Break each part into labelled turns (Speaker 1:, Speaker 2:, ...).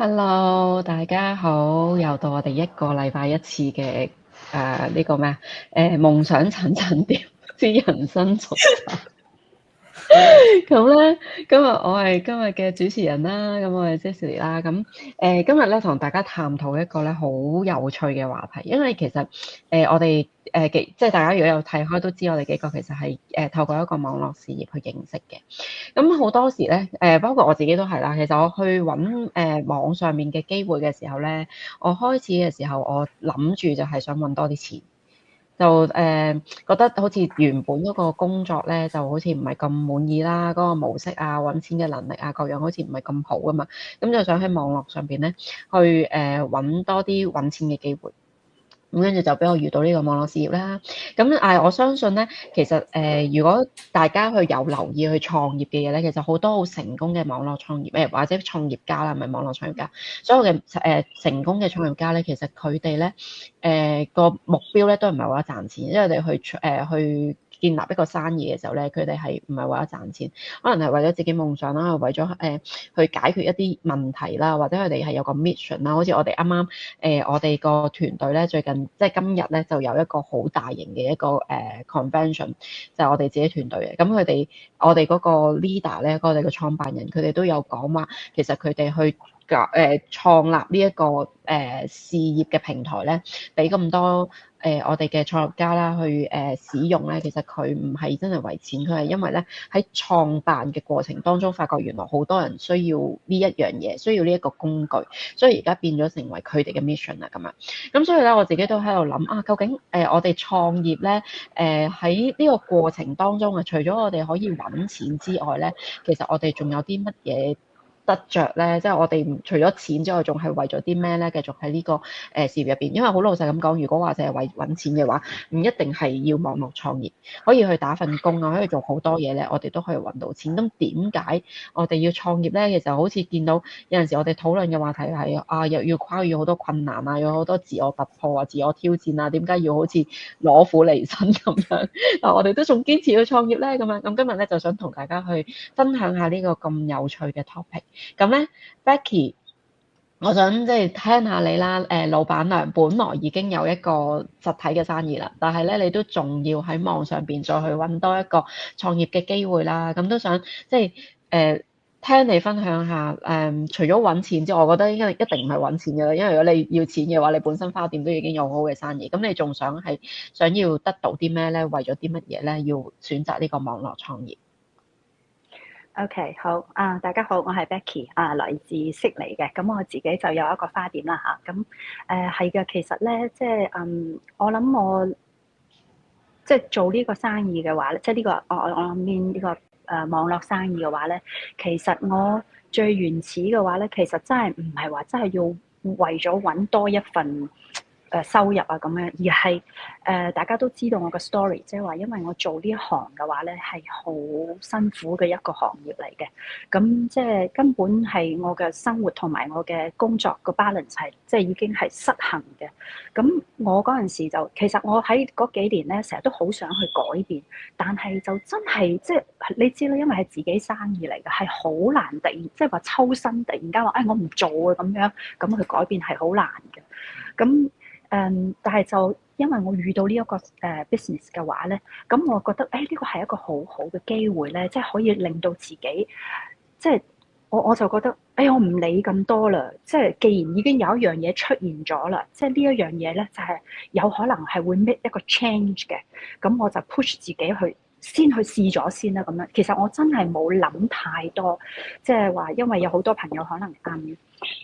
Speaker 1: Hello，大家好，又到我哋一個禮拜一次嘅呢個咩夢想陳陳調之人生速遞。咁咧，今日我係今日嘅主持人啦，咁我係 Jessie 啦。咁今日咧同大家探討一個咧好有趣嘅話題，因為其實我哋即係大家如果有睇開都知，我哋幾個其實係透過一個網絡事業去認識嘅。咁好多時咧包括我自己都係啦。其實我去揾網上面嘅機會嘅時候咧，我開始嘅時候我諗住就係想揾多啲錢。就覺得好似原本嗰個工作咧，就好似唔係咁滿意啦，嗰個模式啊、揾錢嘅能力啊各樣好似唔係咁好啊嘛，咁就想喺網絡上邊咧去揾多啲揾錢嘅機會。咁跟住就俾我遇到呢個網絡事業啦。咁我相信咧，其實如果大家去有留意去創業嘅嘢咧，其實好多好成功嘅網絡創業或者創業家啦，唔係網絡創業家，所有嘅成功嘅創業家咧，其實佢哋咧個目標咧都唔係為咗賺錢，因為佢哋去建立一個生意嘅時候咧，佢哋係唔係為咗賺錢，可能係為咗自己夢想啦，為咗去解決一啲問題啦，或者佢哋係有個 mission 啦。好似我哋啱啱我哋個團隊咧最近即係今日咧就有一個好大型嘅一個convention，就係我哋自己團隊嘅。咁我哋嗰個 leader 咧，我哋嘅創辦人，佢哋都有講話，其實佢哋去創立呢一個事業嘅平台咧，俾咁多我哋嘅創業家啦去使用咧，其實佢唔係真係為錢，佢係因為咧喺創辦嘅過程當中，發覺原來好多人需要呢一樣嘢，需要呢一個工具，所以而家變咗成為佢哋嘅 mission 啦咁樣。咁所以咧，我自己都喺度諗究竟我哋創業咧喺呢個過程當中啊，除咗我哋可以揾錢之外咧，其實我哋仲有啲乜嘢得着咧？即係我哋除咗錢之外，仲係為咗啲咩咧？繼續喺呢個事業入邊，因為好老實咁講，如果話就係為揾錢嘅話，唔一定係要網絡創業，可以去打份工啊，可以做好多嘢咧，我哋都可以揾到錢。咁點解我哋要創業咧？其實好似見到有陣時我哋討論嘅話題係又要跨越好多困難啊，有好多自我突破啊、自我挑戰啊，點解要好似攞苦離身咁樣？但我哋都仲堅持去創業咧咁樣。咁今日咧就想同大家去分享下呢個咁有趣嘅 topic。咁咧，Becky，我想即係聽下你啦。老闆娘本來已經有一個實體嘅生意啦，但係咧你都仲要喺網上邊再去揾多一個創業嘅機會啦。咁都想即係聽你分享下除咗揾錢之外，我覺得應該一定唔係揾錢嘅啦。因為如果你要錢嘅話，你本身花店都已經有好好嘅生意，咁你仲想要得到啲咩咧？為咗啲乜嘢咧？要選擇呢個網絡創業。
Speaker 2: OK，好啊，大家好，我係 Becky 啊，來自悉尼嘅。咁我自己就有一個花店啦嚇。咁係嘅，其實咧，我諗我即係做呢個生意嘅話咧，即係呢個我面呢個網絡生意嘅話咧，其實我最原始嘅話咧，其實真係唔係話真係要為咗揾多一份收入啊咁樣，而係大家都知道我嘅 story，即係話因為我做呢一行嘅話咧係好辛苦嘅一個行業嚟嘅，咁即係根本係我嘅生活同埋我嘅工作個 balance 係即係已經係失衡嘅。咁我嗰陣時就其實我喺嗰幾年咧，成日都好想去改變，但係就真係即係你知啦，因為係自己生意嚟嘅，係好難突然即係話抽身突然間話我唔做啊咁樣，咁去改變係好難嘅。咁但係就因為我遇到呢一個business 嘅話咧，咁我覺得呢個係一個好好嘅機會咧，即係可以令到自己即係我就覺得我唔理咁多啦，即係既然已經有一樣嘢出現咗啦，即係呢一樣嘢咧就係有可能係會 make 一個 change 嘅，咁我就 push 自己先去試咗先啦咁樣。其實我真係冇諗太多，即係話因為有好多朋友可能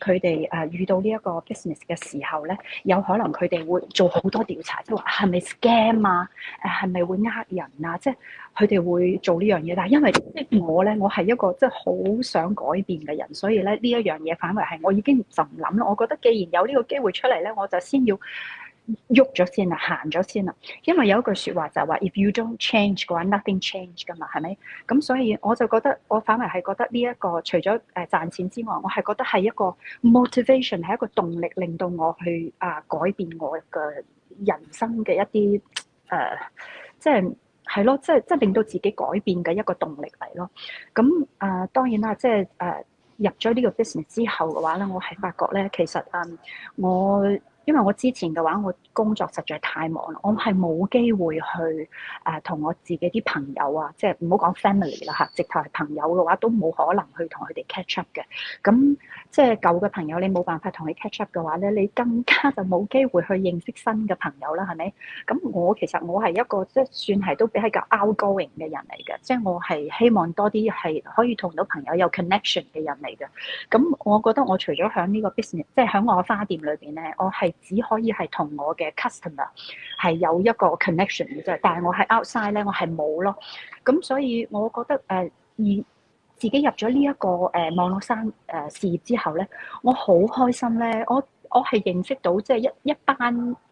Speaker 2: 佢哋遇到呢一個 business 嘅時候咧，有可能佢哋會做好多調查，即係話係咪 scam 啊？係咪會呃人啊？即係佢哋會做呢樣嘢。但係因為即我咧，我係一個即係好想改變嘅人，所以咧呢一樣嘢反為係我已經就唔諗啦。我覺得既然有呢個機會出嚟咧，我就先要喐咗先啦，行咗先啦。因為有一句説話就係話，if you don't change 嘅話，nothing change 噶嘛，係咪？咁所以我就覺得，我反為係覺得呢一個除咗賺錢之外，我係覺得係一個 motivation，係一個動力，令到我去改變我嘅人生嘅一啲即係咯，即係令到自己改變嘅一個動力嚟咯。咁當然啦，即係入咗呢個 business 之後嘅話咧，我係發覺咧，其實我因為我之前嘅話，我工作實在太忙啦，我係冇機會去同我自己啲朋友啊，即係唔好講 family 啦嚇，直頭係朋友嘅話都冇可能去同佢哋 catch up 嘅。咁即係舊嘅朋友，你冇辦法同佢 catch up 嘅話咧，你更加就冇機會去認識新嘅朋友啦，係咪？咁其實我係一個即係算係都比較 outgoing 嘅人嚟嘅，即係我係希望多啲係可以同到朋友有 connection 嘅人嚟嘅。咁我覺得我除咗喺呢個 business，即係喺我花店裏邊咧，我係只可以係同我嘅 customer 係有一個 connection 嘅啫，但係我喺 outside 咧，我係冇咯。咁所以我覺得而自己入咗呢一個網絡事業之後咧，我好開心咧，我係認識到即係一班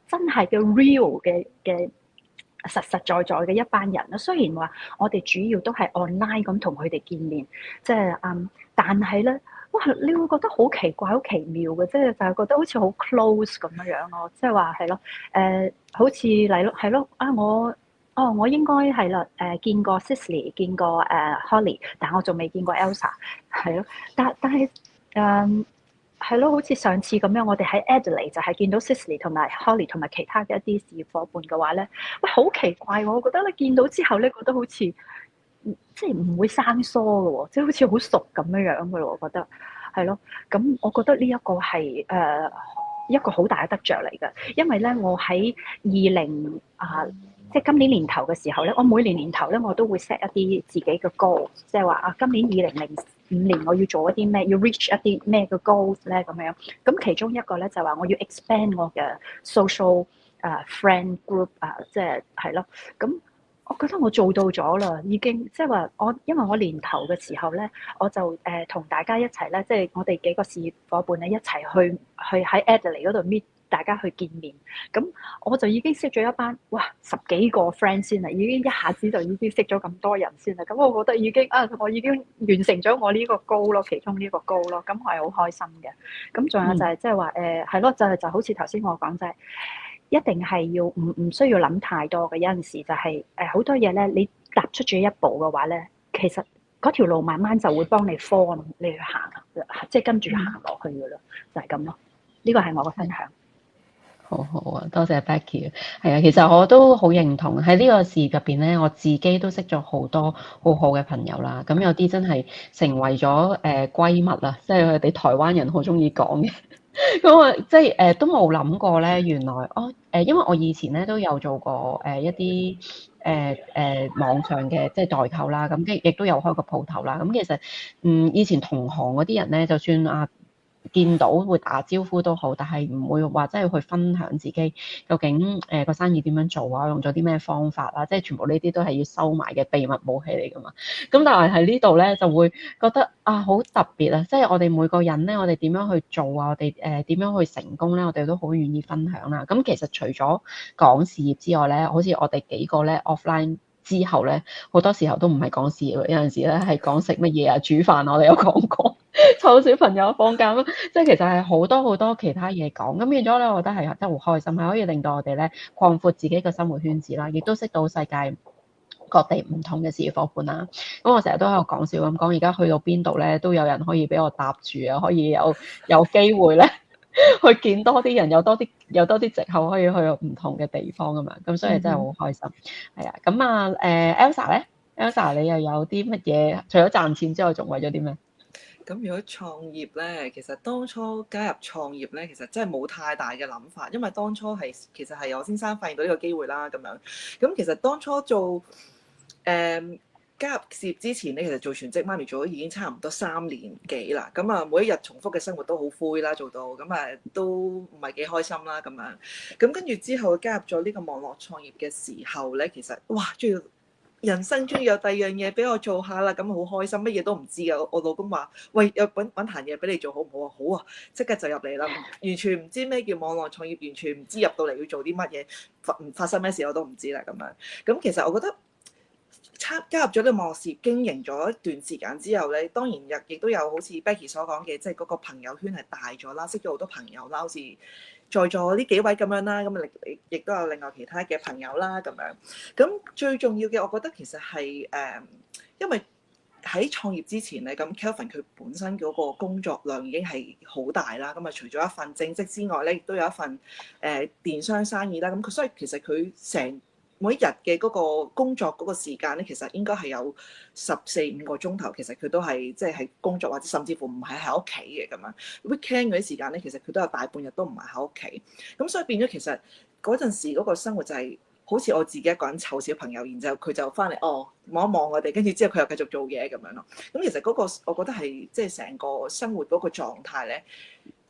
Speaker 2: 真係嘅 real 嘅實實在在嘅一班人啦。雖然話我哋主要都係 online 咁同佢哋見面，即係但係咧，哇！你會覺得好奇怪、好奇妙嘅，即係就係覺得好似好 close 咁樣樣咯。即係話係咯，好似嚟咯，係咯我應該係啦，見過 Cicely， 見過Holly，但我仲未見過 Elsa， 係咯，但係係咯，好似上次咁樣，我哋喺 Adelaide 就係見到 Cicely 同埋 Holly 同埋其他嘅一啲事業伙伴嘅話咧，喂，好奇怪喎！我覺得咧見到之後咧，覺得好似即係唔會生疏嘅喎，即係好似好熟咁樣樣嘅咯，我覺得係咯。咁我覺得呢一個係一個好大嘅得着嚟嘅，因為咧我喺即係今年年頭嘅時候咧，我每年年頭咧我都會 set 一啲自己嘅 goal，即係話今年2005年我要做一啲咩，要 reach 一啲咩嘅 goals 咧咁樣。咁其中一個咧就話我要 expand 我嘅 social friend group 即係咯。咁我覺得我做到咗啦，已經即係話因為我年頭嘅時候咧，我就同大家一齊咧，即係我哋幾個事業伙伴咧一齊去喺 Adelaide 嗰度 meet。大家去見面，咁我就已經識咗一班10幾個 friend 先啦，已經一下子就已經識咗咁多人先啦。咁我覺得已經我已經完成咗我呢個 goal 咯，其中呢個 goal 咯，咁我係好開心嘅。咁仲有就係即係話係咯，就好似頭先我講就係一定係要唔需要諗太多嘅。有陣時就係好多嘢咧，你踏出咗一步嘅話咧，其實嗰條路慢慢就會幫你 form 你去行，即係跟住行落去噶啦，就係咁咯。呢個係我嘅分享。
Speaker 1: 好好啊，多謝 Becky。係啊，其實我都好認同喺呢個事業入邊咧，我自己都識咗好多好好嘅朋友啦。咁有啲真係成為咗閨蜜啦，即係佢哋台灣人好中意講嘅。咁我即係都冇諗過咧，原來因為我以前咧都有做過一啲網上嘅即係代購啦，咁亦都有開過鋪頭啦。咁其實以前同行嗰啲人咧，就算見到會打招呼都好，但係唔會話真係去分享自己究竟個生意點樣做啊，用咗啲咩方法啊，即係全部呢啲都係要收埋嘅秘密武器嚟㗎嘛。咁但係喺呢度咧就會覺得好特別啊！即係我哋每個人咧，我哋點樣去做啊？我哋點樣去成功咧？我哋都好願意分享啦。咁其實除咗講事業之外咧，好似我哋幾個咧 offline 之後咧，好多時候都唔係講事業，有陣時咧係講食乜嘢啊、煮飯，我哋有講過。湊小朋友放假咯，即係其實係好多好多其他嘢講，咁變咗咧，我覺得係真係好開心，係可以令到我哋咧擴闊自己嘅生活圈子啦，亦都識到世界各地唔同嘅事業伙伴啦。咁我成日都喺度講笑咁講，而家去到邊度咧，都有人可以俾我搭住啊，可以有機會咧去見多啲人，有多啲藉口可以去唔同嘅地方啊嘛。咁所以真係好開心。係啊，咁Elsa 咧，Elsa 你又有啲乜嘢？除咗賺錢之外，仲為咗啲咩？
Speaker 3: 咁如果創業咧，其實當初加入創業咧，其實真係冇太大嘅諗法，因為當初其實係我先生發現到呢個機會啦，咁樣。咁其實當初做加入事業之前咧，其實做全職媽咪做咗已經差唔多3年幾啦。咁每一日重複嘅生活都好灰啦，做到咁都唔係幾開心啦，咁樣。咁跟住之後加入咗呢個網絡創業嘅時候咧，其實人生終於有第二樣嘢俾我做下啦，咁好開心，乜嘢都唔知㗎。我老公話：喂，有揾壇嘢俾你做好唔好啊？好啊，即刻就入嚟啦。完全唔知咩叫網絡創業，完全唔知入到嚟要做啲乜嘢，發生咩事我都唔知啦。咁樣，咁其實我覺得加入咗呢個網絡事業，經營咗一段時間之後咧，當然亦都有好似 Becky 所講嘅，即係嗰個朋友圈係大咗啦，識咗好多朋友啦，好似在座呢幾位咁樣啦，咁亦都有另外其他嘅朋友啦，咁樣。咁最重要嘅，我覺得其實係因為喺創業之前咧，咁 Kelvin 佢本身嗰個工作量已經係好大啦。咁啊，除咗一份正職之外咧，亦都有一份電商生意啦。咁佢所以其實佢成每一日嘅嗰個工作嗰個時間咧，其實應該係有14-15個鐘頭。其實佢都係即係喺工作，或者甚至乎唔係喺屋企嘅咁樣。Weekend 嗰啲時間咧，其實佢都有大半日都唔係喺屋企。咁所以變咗其實嗰陣時嗰個生活就係好似我自己一個人湊小朋友，然之後佢就翻嚟望一望我哋，跟住之後佢又繼續做嘢咁樣咯。咁其實嗰個我覺得係即係成個生活嗰個狀態咧，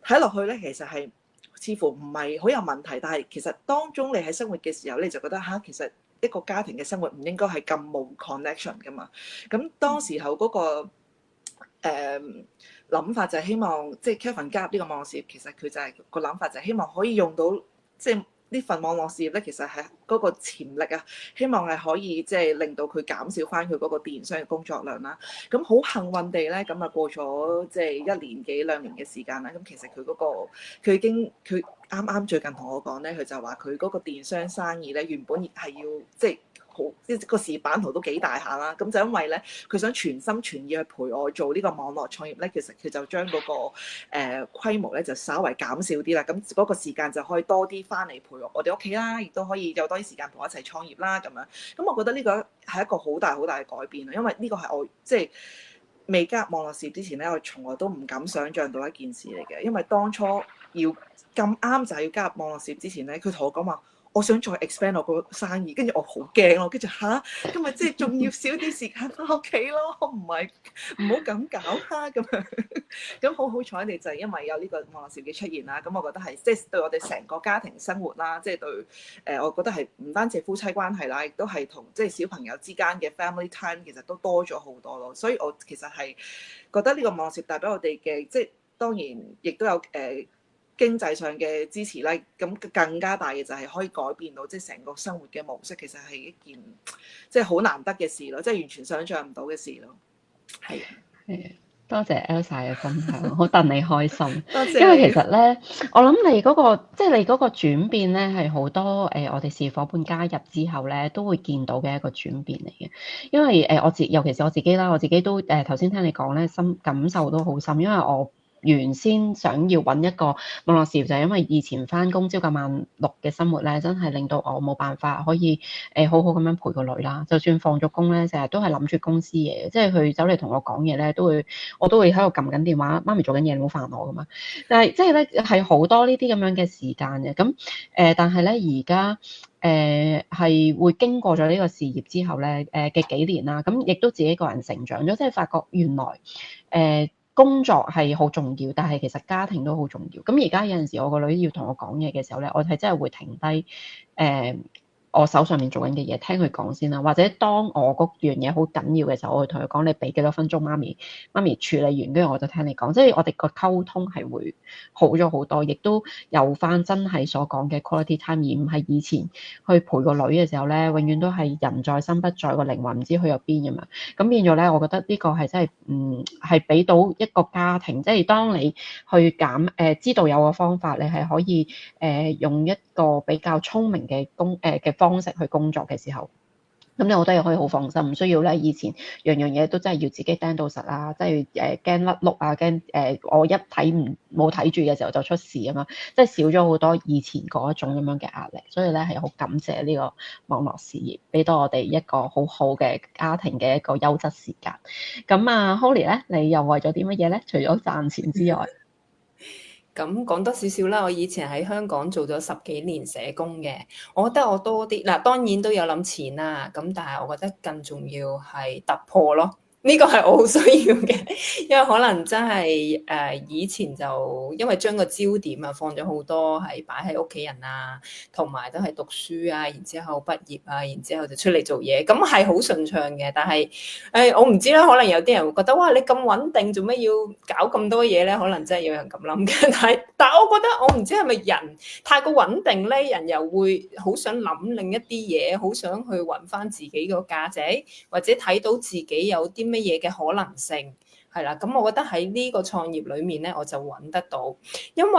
Speaker 3: 睇落去咧其實係似乎唔係好有問題，但係其實當中你喺生活嘅時候咧，你就覺得其實一個家庭嘅生活唔應該係咁冇 connection 噶嘛。咁當時候嗰個諗法就係希望即係 Kelvin 加入呢個網絡事業，其實佢就係個諗法就係希望可以用到即係呢份網絡事業咧，其實係嗰個潛力啊，希望係可以即係令到佢減少翻佢嗰個電商嘅工作量啦。咁好幸運地咧，咁啊過咗即係1年幾2年嘅時間啦。咁其實佢嗰個佢啱啱最近同我講咧，佢就話佢嗰個電商生意咧原本係要即係好即係個示範圖都幾大下啦。咁就因為咧佢想全心全意去陪我做呢個網絡創業咧，其實佢就將嗰個規模咧就稍為減少啲啦。咁嗰個時間就可以多啲翻嚟陪我哋屋企啦，亦都可以有多啲時間同我一齊創業啦咁樣。咁我覺得呢個係一個好大好大嘅改變啊，因為呢個係我即係未加入網絡事業之前咧，我從來都唔敢想像到一件事嚟嘅。因為當初要咁啱就係要加入網絡事業之前咧，佢同我講話，我想再 expand 我個生意，跟住我好驚咯，跟住今日即係仲要少啲時間翻屋企咯，唔好咁搞啦咁樣。咁好彩你就係因為有呢個網絡事業嘅出現啦，咁我覺得係即係對我哋成個家庭生活啦，即係對我覺得係唔單止係夫妻關係啦，亦都係同即係小朋友之間嘅 family time 其實都多咗好多咯。所以我其實係覺得呢個網絡事業帶俾我哋嘅，即係當然亦都有經濟上嘅支持咧，咁更加大嘅就係可以改變到即係成個生活嘅模式，其實係一件即係好難得嘅事咯，即係完全想像唔到嘅事咯。係。
Speaker 1: 多謝 Elsa 嘅分享，好戥你開心。
Speaker 3: 多謝。
Speaker 1: 因為其實咧，我諗你嗰個即係你嗰個轉變咧，係好多我哋事業夥伴加入之後咧，都會見到嘅一個轉變嚟嘅。因為尤其是我自己啦，我自己都頭先聽你講咧，感受都好深，因為我原先想要揾一個網絡事業，就係因為以前返工朝九晚六嘅生活咧，真係令到我冇辦法可以好好咁樣陪個女啦。就算放咗工咧，成日都係諗住公司嘢，即係佢走嚟同我講嘢咧，我都會喺度撳緊電話，媽咪做緊嘢，你唔好煩我噶嘛。但係即係咧係好多呢啲咁樣嘅時間嘅，咁但係咧而家係會經過咗呢個事業之後咧嘅幾年啦，咁亦都自己一個人成長咗，即係發覺原來工作係好重要，但係其實家庭都好重要。咁而家有陣時我個女要同我講嘢嘅時候咧，我係真係會停低我手上面做緊嘅嘢，聽佢講先啦。或者當我嗰樣嘢好緊要嘅時候，我會同佢講：你俾幾多分鐘媽咪處理完，跟住我就聽你講。即係我哋個溝通係會好咗好多，亦都有翻真係所講嘅 quality time，而唔係以前去陪個女嘅時候咧，永遠都係人在心不在，個靈魂唔知去咗邊咁樣。咁變咗咧，我覺得呢個係真係係俾到一個家庭，即係當你去知道有個方法，你係可以用一個比較聰明嘅嘅方式去工作嘅時候，咁你好多嘢可以好放心，唔需要咧以前樣嘢都真係要自己盯到實啊，即係驚甩碌啊，驚我一冇睇住嘅時候就出事啊嘛，即係少咗好多以前嗰一種咁樣嘅壓力，所以咧係好感謝呢個網絡事業俾到我哋一個好好嘅家庭嘅一個優質時間。咁啊 Holly 咧，你又為咗啲乜嘢咧？除咗賺錢之外？
Speaker 4: 咁講多少少啦，我以前喺香港做咗10幾年社工嘅，我覺得我多啲嗱，當然都有諗錢啦，咁但係我覺得更重要係突破咯。呢個係我好需要嘅，因為可能真係以前就因為將個焦點啊放咗好多係擺喺屋企人啊，同埋都係讀書啊，然之後畢業啊，然之後就出嚟做嘢，咁係好順暢嘅。但係我唔知啦，可能有啲人會覺得哇，你咁穩定，做咩要搞咁多嘢咧？可能真係有人咁諗嘅。但係我覺得我唔知係咪人太過穩定咧，人又會好想諗另一啲嘢，好想去揾翻自己個價值，或者睇到自己有啲乜嘢嘅可能性，係啦。咁我覺得喺呢個創業裏面咧，我就揾得到，因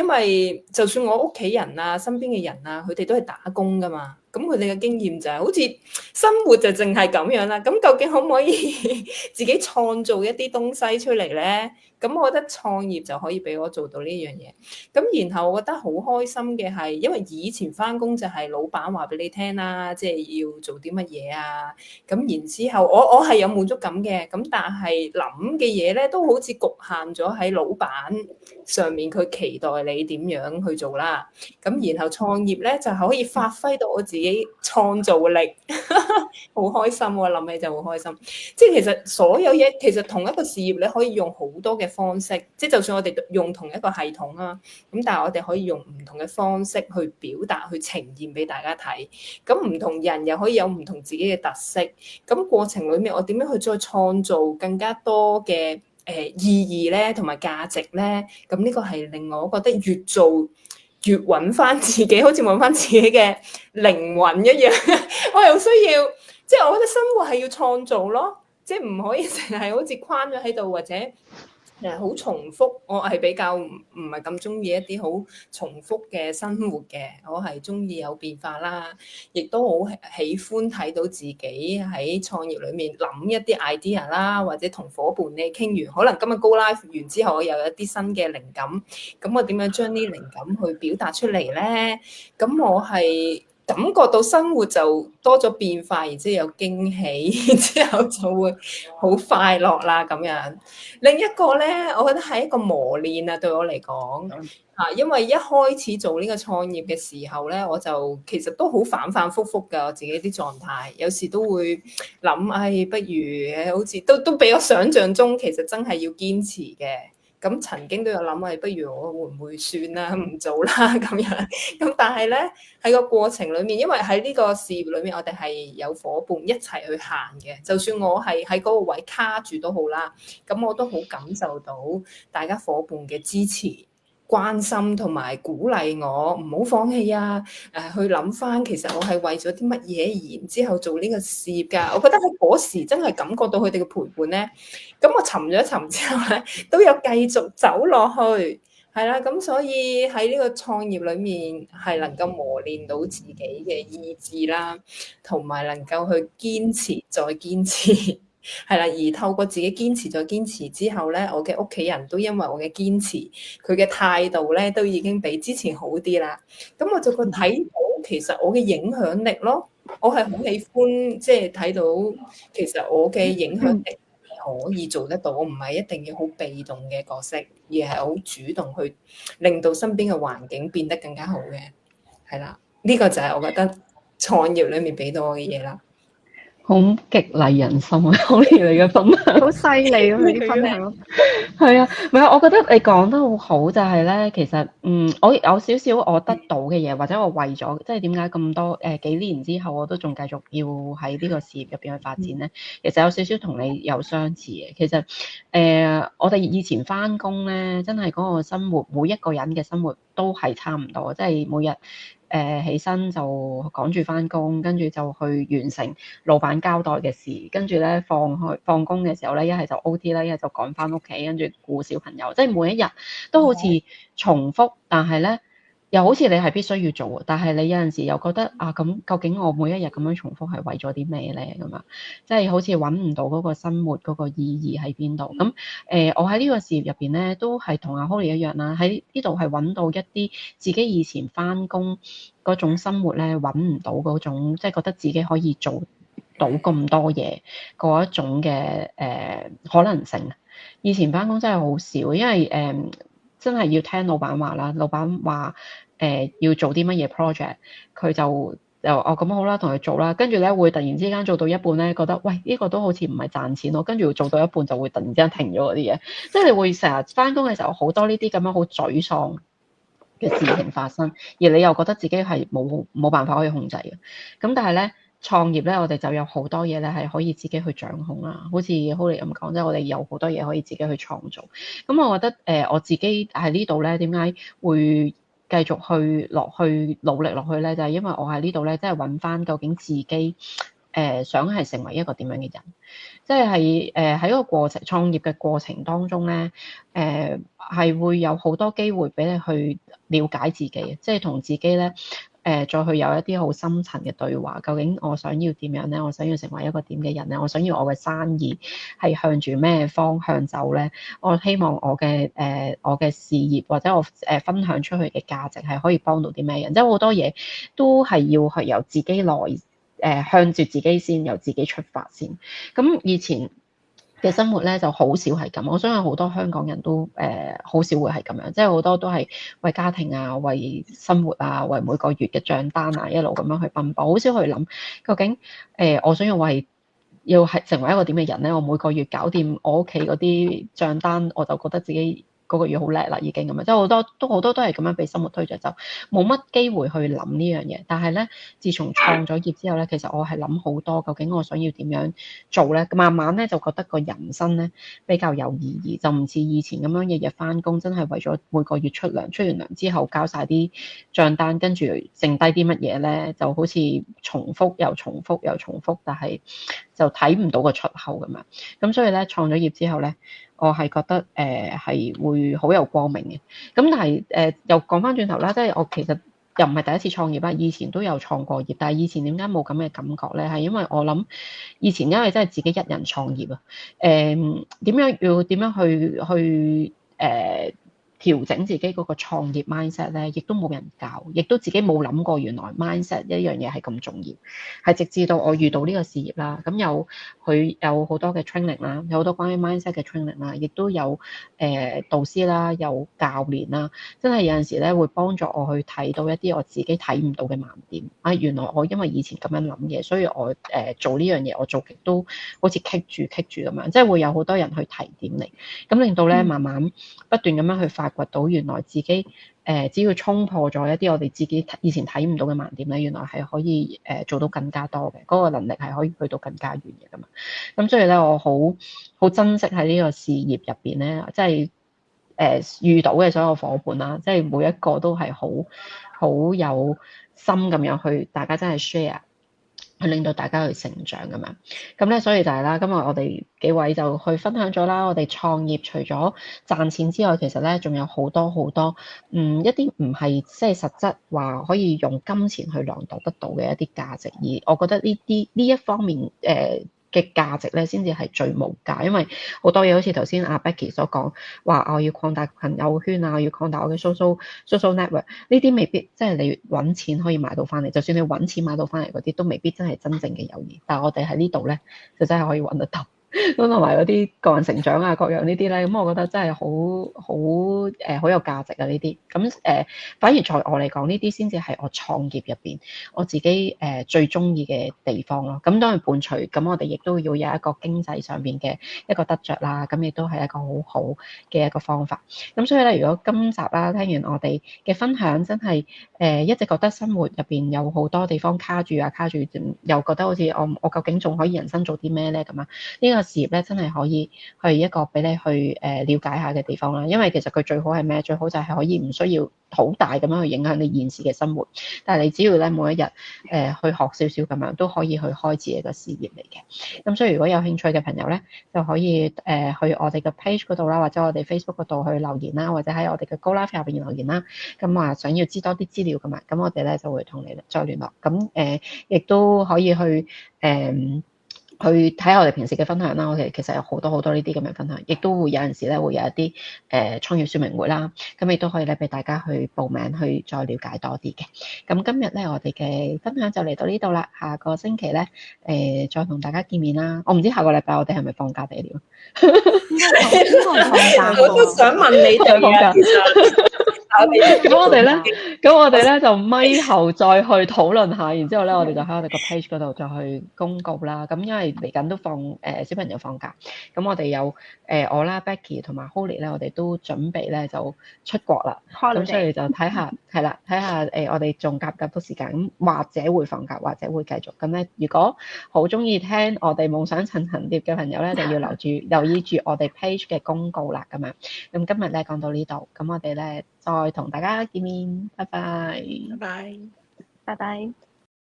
Speaker 4: 為就算我屋企人啊、身邊嘅人啊，佢哋都係打工噶嘛。咁佢哋嘅經驗就係好似生活就淨係咁樣啦。咁究竟可唔可以自己創造一啲東西出嚟咧？咁我覺得創業就可以俾我做到呢樣嘢。咁然後我覺得好開心嘅係，因為以前返工就係老闆話俾你聽啦，即係要做啲乜嘢啊。咁然之後我係有滿足感嘅，咁但係諗嘅嘢咧都好似局限咗喺老闆上面，佢期待你點樣去做啦。咁然後創業咧就係可以發揮到我自己創造力，好開心喎！諗起就好開心。即係其實所有嘢，其實同一個事業你可以用好多嘅方式，即係就算我哋用同一個系統啊，咁但係我哋可以用唔同嘅方式去表達、去呈現俾大家睇。咁唔同人又可以有唔同自己嘅特色。咁過程裡面，我點樣去再創造更加多嘅意義咧，同埋價值咧？咁呢個係令我覺得越做越揾翻自己，好似揾翻自己嘅靈魂一樣。我又需要，即係我覺得生活係要創造咯，即係唔可以淨係好似框咗喺度，或者好重複。我係比較唔係咁中意一啲好重複嘅生活嘅，我係中意有變化啦，亦都好喜歡睇到自己喺創業裡面諗一啲 idea 啦，或者同伙伴你傾完，可能今日 go live 完之後，我又有一啲新嘅靈感，咁我點樣將啲靈感去表達出嚟咧？咁我係感覺到生活就多咗變化，然之後有驚喜，然之後就會好快樂啦咁樣。另一個咧，我覺得係一個磨練啊，對我嚟講嚇，因為一開始做呢個創業嘅時候咧，我就其實都好反反覆覆㗎，我自己啲狀態，有時都會諗，不如好似都比我想象中，其實真係要堅持嘅。咁曾經都有諗，不如我會唔會算啦，唔做啦咁樣。咁但係咧喺個過程裡面，因為喺呢個事業裡面，我哋係有伙伴一齊去行嘅。就算我係喺嗰個位卡住都好啦，咁我都好感受到大家伙伴嘅支持、關心同埋鼓勵我唔好放棄啊！去諗翻其實我係為咗啲乜嘢，然之後做呢個事業㗎。我覺得喺嗰時真係感覺到佢哋嘅陪伴咧，咁我沉咗一沉之後咧，都有繼續走落去，係啦。咁所以喺呢個創業裡面係能夠磨練到自己嘅意志啦，同埋能夠去堅持再堅持。係啦，而透過自己堅持再堅持之後咧，我嘅屋企人都因為我嘅堅持，佢嘅態度咧都已經比之前好啲啦。咁我就覺睇到其實我嘅影響力咯，我係好喜歡即係睇到其實我嘅影響力可以做得到，我唔係一定要好被動嘅角色，而係好主動去令到身邊嘅環境變得更加好嘅。係啦，呢個就係我覺得創業裡面俾到我嘅嘢啦。
Speaker 1: 好激勵人心啊！好似你嘅分享，
Speaker 2: 好犀利啊！佢啲分享
Speaker 1: 係啊，唔係，我覺得你講得好好，就係咧，其實我有少少我得到嘅嘢，或者我為咗即係點解咁多幾年之後我都仲繼續要喺呢個事業入邊去發展咧？其實有少少同你有相似嘅。其實我哋以前返工咧，真係嗰個生活，每一個人嘅生活都係差唔多，即係每日。起身就趕住返工，跟住就去完成老闆交代嘅事，跟住咧放工嘅時候咧，一係就 OT 啦，一係就趕返屋企，跟住顧小朋友，即係每一日都好似重複，但係咧又好似你係必須要做，但係你有陣時又覺得啊，咁究竟我每一日咁樣重複係為咗啲咩咧？咁啊，即係好似揾唔到嗰個生活嗰個意義喺邊度？咁我喺呢個事業入邊咧，都係同阿 Holly 一樣啦，喺呢度係揾到一啲自己以前返工嗰種生活咧，揾唔到嗰種，即係覺得自己可以做到咁多嘢嗰一種嘅可能性。以前返工真係好少，因為真係要聽老闆話啦，老闆話要做啲乜嘢 project，佢就咁好啦，同佢做啦，跟住咧會突然之間做到一半咧，覺得喂呢個都好似唔係賺錢咯，跟住做到一半就會突然之間停咗嗰啲嘢，即係你會成日返工嘅時候好多呢啲咁樣好沮喪嘅事情發生，而你又覺得自己係冇辦法可以控制嘅，咁但係咧。創業咧，我哋就有好多嘢咧，係可以自己去掌控啦。好似 Holly 咁講，即係我哋有好多嘢可以自己去創造。咁我覺得我自己喺呢度咧，點解會繼續去努力落去咧？就係因為我喺呢度咧，即係揾翻究竟自己想係成為一個點樣嘅人。即係喺個過程創業嘅過程當中咧，係會有好多機會俾你去了解自己，即係同自己咧再去有一啲好深層嘅對話。究竟我想要點樣咧？我想要成為一個點嘅人咧？我想要我嘅生意係向住咩方向走咧？我希望我嘅事業或者我分享出去嘅價值係可以幫到啲咩人？即係好多嘢都係要係由自己來向住自己先，由自己出發先。咁以前嘅生活咧就好少係咁，我相信好多香港人都好少會係咁樣，即係好多都係為家庭啊、為生活啊、為每個月嘅帳單啊一路咁樣去奔波，好少去諗究竟我想要係成為一個點嘅人咧？我每個月搞掂我屋企嗰啲帳單，我就覺得自己嗰個月好叻啦，已經咁樣，即係好多都係咁樣被生活推着走，冇乜機會去諗呢樣嘢。但係咧，自從創咗業之後咧，其實我係諗好多，究竟我想要點樣做咧？慢慢咧就覺得個人生咧比較有意義，就唔似以前咁樣日日返工，真係為咗每個月出糧，出完糧之後交晒啲帳單，跟住剩低啲乜嘢咧，就好似重複又重複又重複，但係就睇唔到個出口咁樣。咁所以咧，創咗業之後咧，我係覺得係會好有光明嘅。咁但係又講翻轉頭啦，即係我其實又唔係第一次創業啦，以前都有創過業，但係以前點解冇咁嘅感覺咧？係因為我諗以前因為真係自己一人創業啊，點樣去調整自己嗰個創業 mindset 咧，亦都冇人教，亦都自己冇諗過原來 mindset 一樣嘢係咁重要，係直至到我遇到呢個事業啦，咁佢有好多嘅 training 啦，有好多關於 mindset 嘅 training 啦，亦都有導師啦，有教練啦，真係有陣時咧會幫助我去睇到一啲我自己睇唔到嘅盲點啊！原來我因為以前咁樣諗嘢，所以我做呢樣嘢我做極都好似棘住咁樣，即係會有好多人去提點你，咁令到咧慢慢不斷咁樣去發掘到原來自己只要衝破咗一啲我哋自己以前睇唔到嘅盲點咧，原來係可以做到更加多嘅，嗰個能力係可以去到更加遠嘅咁嘛。咁所以咧，我好珍惜喺呢個事業入邊咧，即係遇到嘅所有夥伴啦，即係每一個都係好有心咁樣去，大家真係 share。去令到大家去成長咁樣，咁咧所以就係啦，今日我哋幾位就去分享咗啦。我哋創業除咗賺錢之外，其實咧仲有好多一啲唔係即係實質話可以用金錢去量度得到嘅一啲價值，而我覺得呢一方面嘅價值咧，先至係最無價，因為好多嘢好似頭先阿 Becky 所講，話我要擴大朋友圈啊，我要擴大我嘅 social network，呢啲未必即係你揾錢可以買到翻嚟，就算你揾錢買到翻嚟嗰啲，都未必真係真正嘅友誼。但係我哋喺呢度咧，就真係可以揾得到。咁同埋嗰啲個人成長啊，各樣呢啲咧，咁我覺得真係好有價值啊！呢啲咁反而在我嚟講，呢啲先至係我創業入邊我自己最中意嘅地方咯。咁當然伴隨，咁我哋亦都要有一個經濟上邊嘅一個得着啦。咁亦都係一個好好嘅一個方法。咁所以咧，如果今集啦聽完我哋嘅分享，真係一直覺得生活入邊有好多地方卡住，又覺得好似我究竟仲可以人生做啲咩咧咁啊？呢個事業咧真係可以係一個俾你去了解下嘅地方啦，因為其實佢最好係咩？最好就係可以唔需要好大咁樣去影響你現時嘅生活，但係你只要咧每一日去學少少咁樣，都可以去開始一個事業嚟嘅。咁所以如果有興趣嘅朋友咧，就可以去我哋嘅 page 嗰度啦，或者我哋 Facebook 嗰度去留言啦，或者喺我哋嘅 Go Live 入邊留言啦。咁話想要知多啲資料㗎嘛，咁我哋咧就會同你再聯絡。咁亦都可以去去睇下我哋平時嘅分享啦，我哋其實有好多呢啲咁嘅分享，亦都會有陣時咧會有一啲創業說明會啦，咁亦都可以咧俾大家去報名去再了解多啲嘅。咁今日咧我哋嘅分享就嚟到呢度啦，下個星期咧再同大家見面啦。我唔知下個禮拜我哋係咪放假地了？
Speaker 2: 應該放假。
Speaker 4: 我都想問你哋啊，其實。
Speaker 1: 咁我哋咧就咪後再去討論下，然之後咧我哋就喺我哋個 page 嗰度再去公告啦。咁因為嚟緊都小朋友放假，咁我哋有我啦 Becky 同埋 Holly 咧，我哋都準備咧就出國啦。咁所以就睇下係啦，睇下我哋仲夾唔夾到時間，咁或者會放假，或者會繼續。咁咧如果好中意聽我哋夢想陳層疊嘅朋友咧，就要留意住我哋 page 嘅公告啦。咁樣咁今日咧講到呢度，咁我哋咧再同大家見面，拜拜。
Speaker 3: 拜拜。
Speaker 2: 拜拜。